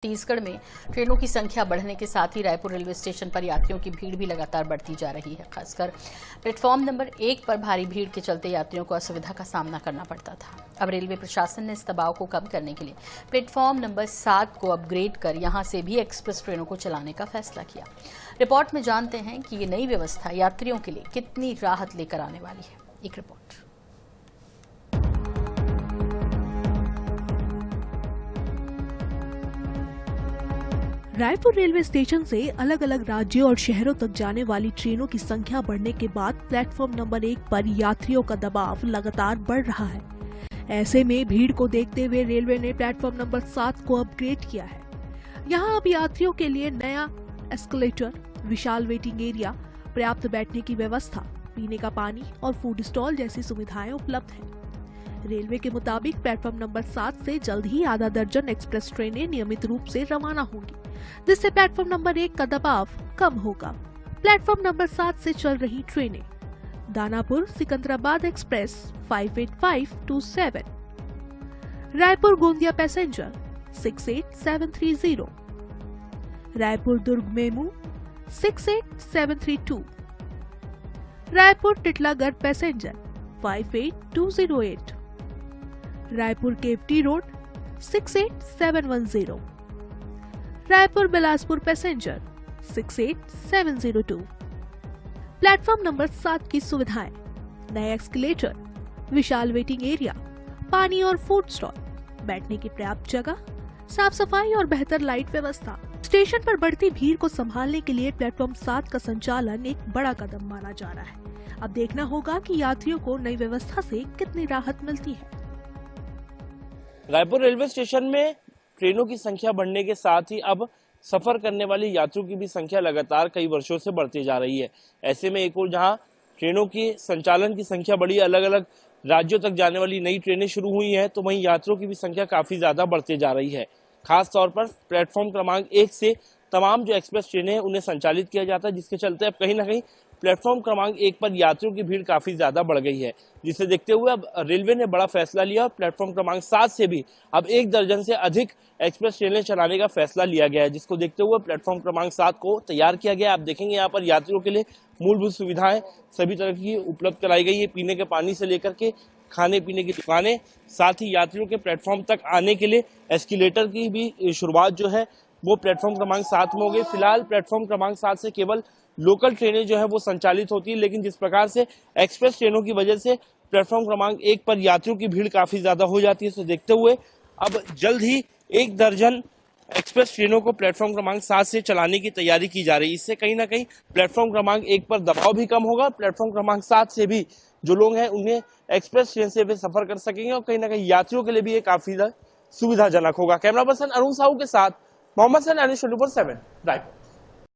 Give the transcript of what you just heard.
छत्तीसगढ़ में ट्रेनों की संख्या बढ़ने के साथ ही रायपुर रेलवे स्टेशन पर यात्रियों की भीड़ भी लगातार बढ़ती जा रही है। खासकर प्लेटफॉर्म नंबर 1 पर भारी भीड़ के चलते यात्रियों को असुविधा का सामना करना पड़ता था। अब रेलवे प्रशासन ने इस दबाव को कम करने के लिए प्लेटफॉर्म नंबर 7 को अपग्रेड कर यहां से भी एक्सप्रेस ट्रेनों को चलाने का फैसला किया। रिपोर्ट में जानते हैं कि ये नई व्यवस्था यात्रियों के लिए कितनी राहत लेकर आने वाली है। एक रिपोर्ट। रायपुर रेलवे स्टेशन से अलग अलग राज्यों और शहरों तक जाने वाली ट्रेनों की संख्या बढ़ने के बाद प्लेटफॉर्म नंबर 1 पर यात्रियों का दबाव लगातार बढ़ रहा है। ऐसे में भीड़ को देखते हुए रेलवे ने प्लेटफॉर्म नंबर 7 को अपग्रेड किया है। यहां अब यात्रियों के लिए नया एस्केलेटर, विशाल वेटिंग एरिया, पर्याप्त बैठने की व्यवस्था, पीने का पानी और फूड स्टॉल जैसी सुविधाएं उपलब्ध हैं। रेलवे के मुताबिक प्लेटफॉर्म नंबर 7 से जल्द ही आधा दर्जन एक्सप्रेस ट्रेनें नियमित रूप से रवाना होंगी, जिससे प्लेटफॉर्म नंबर 1 का दबाव कम होगा। प्लेटफॉर्म नंबर 7 से चल रही ट्रेनें: Danapur Secunderabad express 58527, Raipur Gondia passenger 68730, Raipur Durg MEMU 68732, Raipur Titlagarh passenger 58208, Raipur Kewti road 68710, Raipur Bilaspur passenger 68702। Platform number 7 की सुविधाएं: नया एस्केलेटर, विशाल वेटिंग एरिया, पानी और फूड स्टॉल, बैठने की पर्याप्त जगह, साफ सफाई और बेहतर लाइट व्यवस्था। स्टेशन पर बढ़ती भीड़ को संभालने के लिए प्लेटफॉर्म 7 का संचालन एक बड़ा कदम माना जा रहा है। अब देखना होगा कि यात्रियों को नई व्यवस्था से कितनी राहत मिलती है। रायपुर रेलवे स्टेशन में ट्रेनों की संख्या बढ़ने के साथ ही अब सफर करने वाले यात्रियों की भी संख्या लगातार कई वर्षों से बढ़ती जा रही है। ऐसे में एक और जहां ट्रेनों की संचालन की संख्या बढ़ी, अलग अलग राज्यों तक जाने वाली नई ट्रेनें शुरू हुई हैं, तो वहीं यात्रियों की भी संख्या काफी ज्यादा बढ़ती जा रही है। खास तौर पर प्लेटफॉर्म क्रमांक 1 से तमाम जो एक्सप्रेस ट्रेनें हैं उन्हें संचालित किया जाता है, जिसके चलते अब कहीं ना कहीं प्लेटफॉर्म क्रमांक 1 पर यात्रियों की भीड़ काफी ज्यादा बढ़ गई है, जिसे देखते हुए अब रेलवे ने बड़ा फैसला लिया और प्लेटफॉर्म क्रमांक 7 से भी अब 1 दर्जन से अधिक एक्सप्रेस ट्रेनें चलाने का फैसला लिया गया है, जिसको देखते हुए प्लेटफॉर्म क्रमांक 7 को तैयार किया गया। आप देखेंगे यहाँ पर यात्रियों के लिए मूलभूत सुविधाएं सभी तरह की उपलब्ध कराई गई है, पीने के पानी से लेकर के खाने पीने की दुकानें, साथ ही यात्रियों के प्लेटफॉर्म तक आने के लिए एस्केलेटर की भी शुरुआत जो है वो प्लेटफॉर्म क्रमांक 7 में हो गई। फिलहाल प्लेटफॉर्म क्रमांक 7 से केवल लोकल ट्रेनें जो है वो संचालित होती है, लेकिन जिस प्रकार से एक्सप्रेस ट्रेनों की वजह से प्लेटफॉर्म क्रमांक 1 पर यात्रियों की भीड़ काफी ज्यादा हो जाती है, तो देखते हुए अब जल्द ही 1 दर्जन एक्सप्रेस ट्रेनों को प्लेटफॉर्म क्रमांक 7 से चलाने की तैयारी की जा रही है। इससे कहीं ना कहीं प्लेटफॉर्म क्रमांक 1 पर दबाव भी कम होगा। प्लेटफॉर्म क्रमांक 7 से भी जो लोग हैं उन्हें एक्सप्रेस ट्रेन से भी सफर कर सकेंगे और कहीं ना कहीं यात्रियों के लिए भी ये काफी सुविधाजनक होगा। कैमरा पर्सन अरुण साहू के साथ मोहम्मद सैन, NH 24/7 रायपुर।